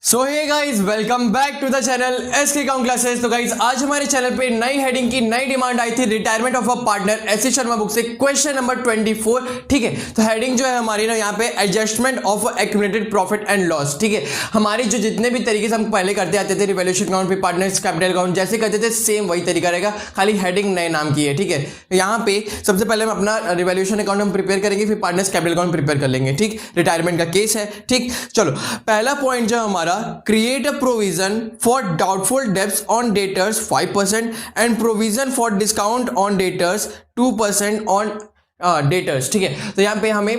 So hey guys, welcome back to the channel SK account classes. तो गाइस, आज हमारे चैनल पे नई हेडिंग की नई डिमांड आई थी, retirement of a partner SC Sharma book से क्वेश्चन नंबर 24। ठीक है, तो हेडिंग जो है हमारी ना यहाँ पे adjustment of accumulated profit and loss. ठीक है, हमारी जो जितने भी तरीके से हम पहले करते आते थे, रिवैल्यूएशन अकाउंट पे पार्टनर्स कैपिटल अकाउंट जैसे करते थे, सेम वही तरीका रहेगा, खाली हेडिंग नए नाम की है। ठीक है, यहाँ पे सबसे पहले हम अपना रिवैल्यूएशन अकाउंट हम प्रिपेयर करेंगे, फिर पार्टनर्स कैपिटल अकाउंट प्रिपेयर कर लेंगे। ठीक, रिटायरमेंट का केस है। ठीक, चलो पहला पॉइंट जो हमारा, create provision for doubtful debts on debtors 5% and provision for discount on debtors 2% on debtors. ठीक है, तो यहाँ पे हमें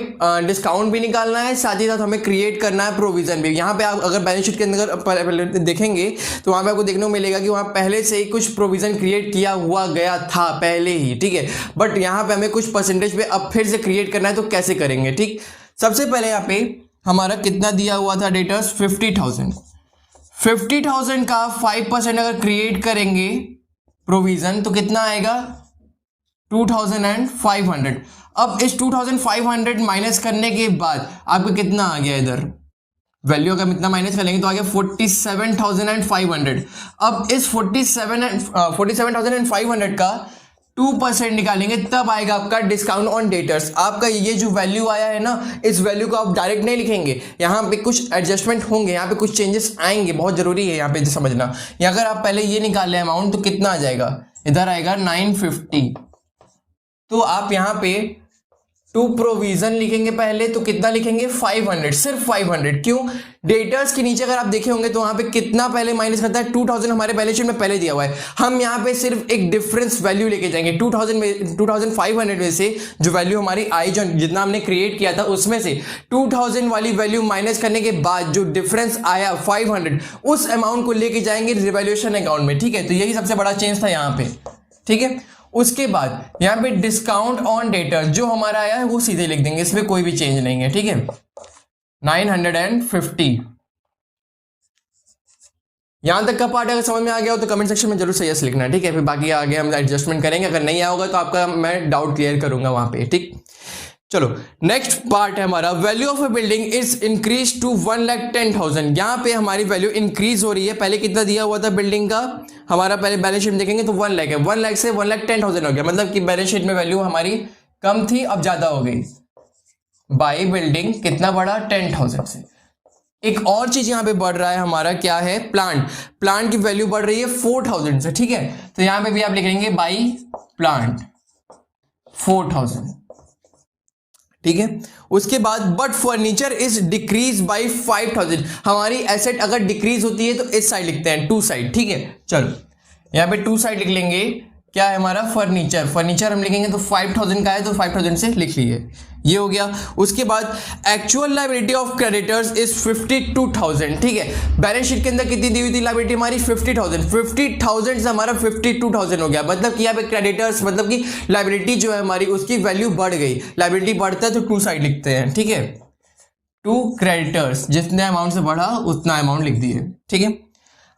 डिस्काउंट भी निकालना है, साथ ही साथ हमें क्रिएट करना है प्रोविजन भी। यहाँ पे आप अगर बैलेंस शीट के अंदर पहले देखेंगे तो वहाँ पे आपको देखने को मिलेगा कि वहाँ पहले से ही कुछ प्रोविजन क्रिएट किया हुआ गया था पहले ही। ठीक है, बट यहाँ पे हमें कुछ परसेंटेज पे अब फिर से क्रिएट करना है, तो कैसे करेंगे। ठीक, सबसे पहले यहाँ पे हमारा कितना दिया हुआ था डेटर्स, 50,000 का 5% अगर क्रिएट करेंगे प्रोविजन तो कितना आएगा, 2,500। अब इस 2,500 माइनस करने के बाद आपको कितना आ गया, इधर वैल्यू अगर इतना माइनस करेंगे तो आ गया 47,500। अब इस 47,500 का 2% निकालेंगे, तब आएगा आपका डिस्काउंट ऑन डेटर्स। आपका ये जो वैल्यू आया है ना, इस वैल्यू को आप डायरेक्ट नहीं लिखेंगे, यहाँ पे कुछ एडजस्टमेंट होंगे, यहाँ पे कुछ चेंजेस आएंगे, बहुत जरूरी है यहाँ पे समझना। या अगर आप पहले ये निकाल लें अमाउंट तो कितना आ जाएगा, इधर आएगा 950। तो आप यहाँ पे टू प्रोविजन लिखेंगे पहले, तो कितना लिखेंगे, 500, सिर्फ 500। क्यों, डेटर्स के नीचे अगर आप देखे होंगे तो वहां पे कितना पहले माइनस करता है, 2000 हमारे बैलेंस शीट में पहले दिया हुआ है। हम यहाँ पे सिर्फ एक डिफरेंस वैल्यू लेके जाएंगे, 2500 में से जो वैल्यू हमारी आई, जो जितना हमने क्रिएट किया था उसमें से 2000 वाली वैल्यू माइनस करने के बाद जो डिफरेंस आया 500, उस अमाउंट को लेके जाएंगे रिवैल्यूएशन अकाउंट में। ठीक है, तो यही सबसे बड़ा चेंज था यहाँ पे। ठीक है, उसके बाद यहाँ पे डिस्काउंट ऑन डेटर जो हमारा आया है वो सीधे लिख देंगे, इसमें कोई भी चेंज नहीं है। ठीक है, 950। यहां तक का पार्ट अगर समझ में आ गया हो तो कमेंट सेक्शन में जरूर सही से लिखना है। ठीक है, फिर बाकी आगे हम एडजस्टमेंट करेंगे, अगर नहीं आया होगा तो आपका मैं डाउट क्लियर करूंगा वहां पे। ठीक, चलो नेक्स्ट पार्ट है हमारा, value of a building is increase to 1,10,000। यहाँ पे हमारी वैल्यू इंक्रीज हो रही है। पहले कितना दिया हुआ था बिल्डिंग का, हमारा पहले बैलेंस शीट देखेंगे तो 1 लाख है, 1 लाख से 1,10,000 हो गया, मतलब कि बैलेंस शीट में वैल्यू हमारी कम थी, अब ज्यादा हो गई। बाई बिल्डिंग कितना बढ़ा, 10,000 से। एक और चीज यहाँ पे बढ़ रहा है हमारा, क्या है, प्लांट की वैल्यू बढ़ रही है 4,000 से। ठीक है, तो यहाँ पे भी आप लिखेंगे बाई प्लांट 4,000। ठीक है, उसके बाद but furniture is decrease by 5,000। हमारी एसेट अगर डिक्रीज होती है तो इस साइड लिखते हैं, टू साइड। ठीक है, चलो यहाँ पे टू साइड लिख लेंगे, क्या है हमारा, फर्नीचर हम लिखेंगे तो 5,000 का है तो 5,000 से लिख लिए, ये हो गया। उसके बाद actual liability of creditors is 52,000। ठीक है, बैलेंस शीट के अंदर कितनी दी हुई थी लायबिलिटी हमारी, 50,000 से हमारा 52,000 हो गया, मतलब कि यहाँ पे क्रेडिटर्स मतलब कि लायबिलिटी जो है हमारी उसकी वैल्यू बढ़ गई। लायबिलिटी बढ़ता है तो टू साइड लिखते हैं। ठीक है, टू क्रेडिटर्स, जितने अमाउंट से बढ़ा उतना अमाउंट लिख दिए। ठीक है,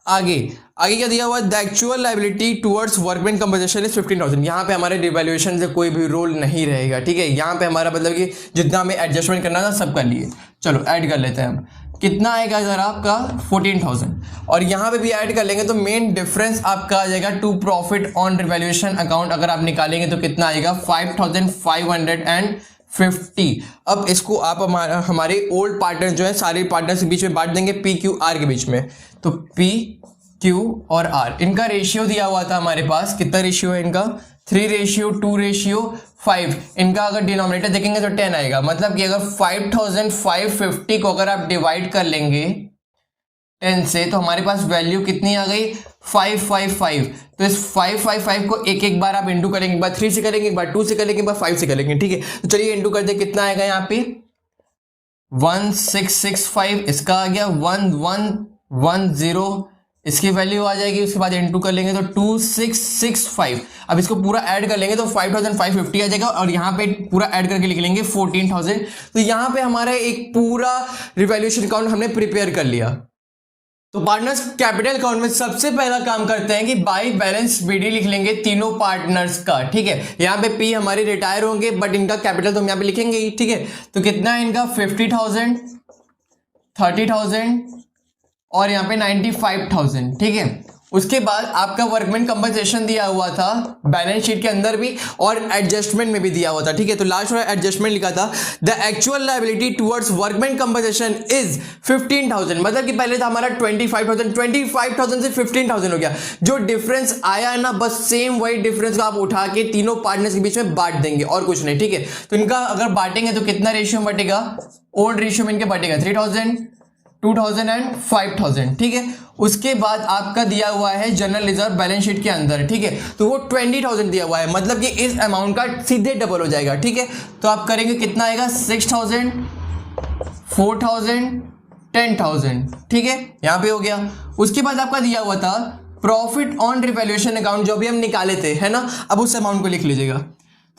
आगे क्या दिया हुआ, the actual liability towards workman compensation is 15,000। यहाँ पे हमारे रिवैल्यूएशन से कोई भी रोल नहीं रहेगा। ठीक है, यहाँ पे हमारा मतलब कि जितना हमें एडजस्टमेंट करना था सब कर लिए। चलो ऐड कर लेते हैं हम, कितना आएगा इधर आपका 14,000, और यहाँ पे भी ऐड कर लेंगे तो मेन डिफरेंस आपका आ जाएगा to profit on revaluation account. अगर आप निकालेंगे तो कितना आएगा, 5,550। अब इसको आप हमारे ओल्ड पार्टनर जो है सारे पार्टनर्स के बीच में बांट देंगे, पी क्यू आर के बीच में। तो पी क्यू और आर, इनका रेशियो दिया हुआ था हमारे पास, कितना रेशियो है इनका, 3:2:5। इनका अगर डिनोमिनेटर देखेंगे तो 10 आएगा, मतलब कि अगर 5,550 को अगर आप डिवाइड कर लेंगे 10 से तो हमारे पास वैल्यू कितनी आ गई, 555। तो इस 555 को एक बार आप इंटू करेंगे, एक बार 3 से करेंगे, एक बार 2 से करेंगे, एक बार 5 से करेंगे। ठीक है, तो चलिए इंटू कर दे, कितना आएगा यहाँ पे 1665, इसका आ गया 1110, इसकी वैल्यू आ जाएगी। उसके बाद इंटू कर लेंगे तो 2665। अब इसको पूरा ऐड कर लेंगे तो 5,550 आ जाएगा, और यहाँ पे पूरा ऐड करके लिख लेंगे 14,000। तो यहाँ पे हमारा एक पूरा रिवैल्यूएशन अकाउंट हमने प्रिपेयर कर लिया। तो पार्टनर्स कैपिटल अकाउंट में सबसे पहला काम करते हैं कि बाई बैलेंस बीडी लिख लेंगे तीनों पार्टनर्स का। ठीक है, यहाँ पे पी हमारे रिटायर होंगे बट इनका कैपिटल तो हम यहाँ पे लिखेंगे ही। ठीक है, तो कितना है इनका, 50,000, 30,000, और यहाँ पे 95,000, ठीक है। उसके बाद आपका वर्कमैन कंपनसेशन दिया हुआ था बैलेंस शीट के अंदर भी और एडजस्टमेंट में भी दिया हुआ था, ठीक है। तो लास्ट में एडजस्टमेंट लिखा था the actual liability towards workman compensation is 15,000, मतलब कि पहले था हमारा 25,000 से 15,000 हो गया। जो डिफरेंस आया है ना, बस सेम वही डिफरेंस को आप उठा के तीनों पार्टनर्स के बीच में बांट देंगे और कुछ नहीं, ठीक है। तो इनका अगर बांटेंगे तो कितना रेशियो बटेगा, ओल्ड रेशियो में इनके बटेगा 3,000, 2,000 एंड 5,000, ठीक है। उसके बाद आपका दिया हुआ है जनरल रिजर्व बैलेंस शीट के अंदर, ठीक है। तो वो 20,000 दिया हुआ है, मतलब कि इस अमाउंट का सीधे डबल हो जाएगा, ठीक है। तो आप करेंगे कितना आएगा 6,000, 4,000, 10,000, ठीक है। यहां पे हो गया। उसके बाद आपका दिया हुआ था प्रॉफिट ऑन रिवैल्यूएशन अकाउंट, जो भी हम निकाले थे, है ना। अब उस अमाउंट को लिख लीजिएगा।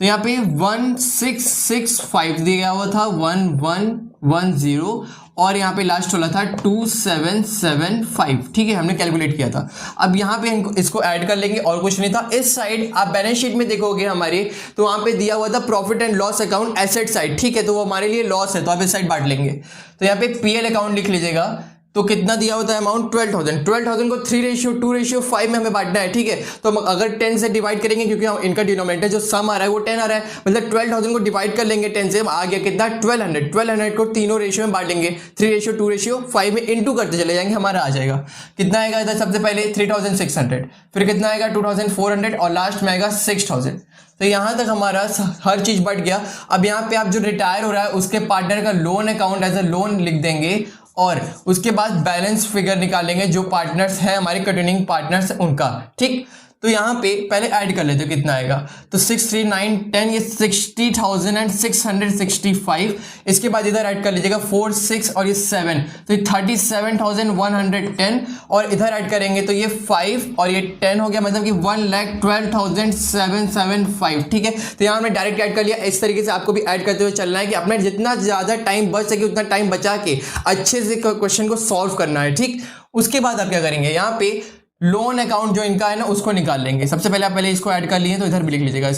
तो यहाँ पे 1665 दिया हुआ था, 1110, और यहाँ पे लास्ट वाला था 2775, ठीक है। हमने कैलकुलेट किया था। अब यहाँ पे इसको ऐड कर लेंगे और कुछ नहीं था। इस साइड आप बैलेंस शीट में देखोगे हमारे, तो वहाँ पे दिया हुआ था profit and loss account asset side, ठीक है। तो वो हमारे लिए लॉस है, तो आप इस साइड बांट लेंगे। तो यहाँ पे पीएल अकाउंट लिख लीजिएगा। तो कितना दिया होता है अमाउंट 12,000 को 3:2:5 में हमें बांटना है, ठीक है। तो अगर 10 से डिवाइड करेंगे, क्योंकि इनका डिनोमिनेटर जो सम आ रहा है वो 10 आ रहा है, मतलब 12,000 को डिवाइड कर लेंगे 10 से, आ गया कितना 1200 को तीनों रेशियो में बांट लेंगे, 3:2:5 में इंटू करते चले जाएंगे, हमारा आ जाएगा। कितना आएगा इधर सबसे पहले 3,600, फिर कितना आएगा 2,400 और लास्ट में आएगा 6,000। तो यहां तक हमारा हर चीज बढ़ गया। अब यहाँ पे आप जो रिटायर हो रहा है उसके पार्टनर का loan account as a loan लिख देंगे और उसके बाद बैलेंस फिगर निकालेंगे जो पार्टनर्स हैं हमारे कंटिन्यूइंग पार्टनर्स उनका, ठीक। तो यहाँ पे पहले ऐड कर लेते हो कितना आएगा। तो 6, 3, 9, 10, ये 60,665। इसके बाद इधर ऐड कर लीजिएगा 4, 6 और ये 7, तो ये 37,110, और इधर ऐड करेंगे तो ये 5 और ये 10 हो गया, मतलब कि 1,12,775, ठीक है। तो यहाँ हमने डायरेक्ट ऐड कर लिया। इस तरीके से आपको भी ऐड करते हुए चलना है कि अपना जितना ज्यादा टाइम बच सके उतना टाइम बचा के अच्छे से क्वेश्चन को सॉल्व करना है, ठीक। उसके बाद आप क्या करेंगे, यहाँ पे लोन अकाउंट जो इनका है ना उसको निकाल लेंगे। सबसे पहले आप पहले इसको ऐड कर लिए, तो इधर भी लिख लीजिएगा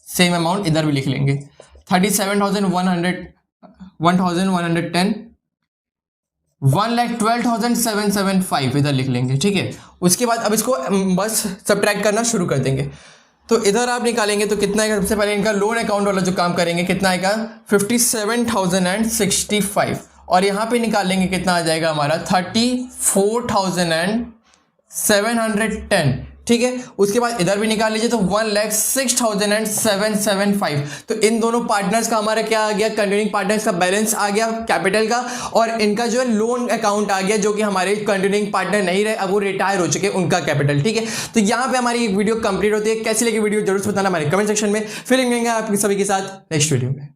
सेम अमाउंट, इधर भी लिख लेंगे 37,110, 1,12,775 इधर लिख लेंगे, ठीक है। उसके बाद अब इसको बस सब्ट्रैक्ट करना शुरू कर देंगे। तो इधर आप निकालेंगे तो कितना आएगा, सबसे पहले इनका लोन अकाउंट वाला जो काम करेंगे कितना आएगा 57,065, और यहाँ पे निकालेंगे कितना आ जाएगा हमारा 34,710, ठीक है। उसके बाद इधर भी निकाल लीजिए तो 1,06,775। तो इन दोनों पार्टनर्स का हमारा क्या आ गया, कंटिन्यूइंग पार्टनर्स का बैलेंस आ गया कैपिटल का, और इनका जो है लोन अकाउंट आ गया जो कि हमारे कंटिन्यूइंग पार्टनर नहीं रहे, अब वो रिटायर हो चुके उनका कैपिटल, ठीक है। तो यहाँ पे हमारी एक वीडियो कंप्लीट होती है। कैसी लगी वीडियो जरूर बताना हमारे कमेंट सेक्शन में। फिर मिलेंगे आपके सभी के साथ नेक्स्ट वीडियो में।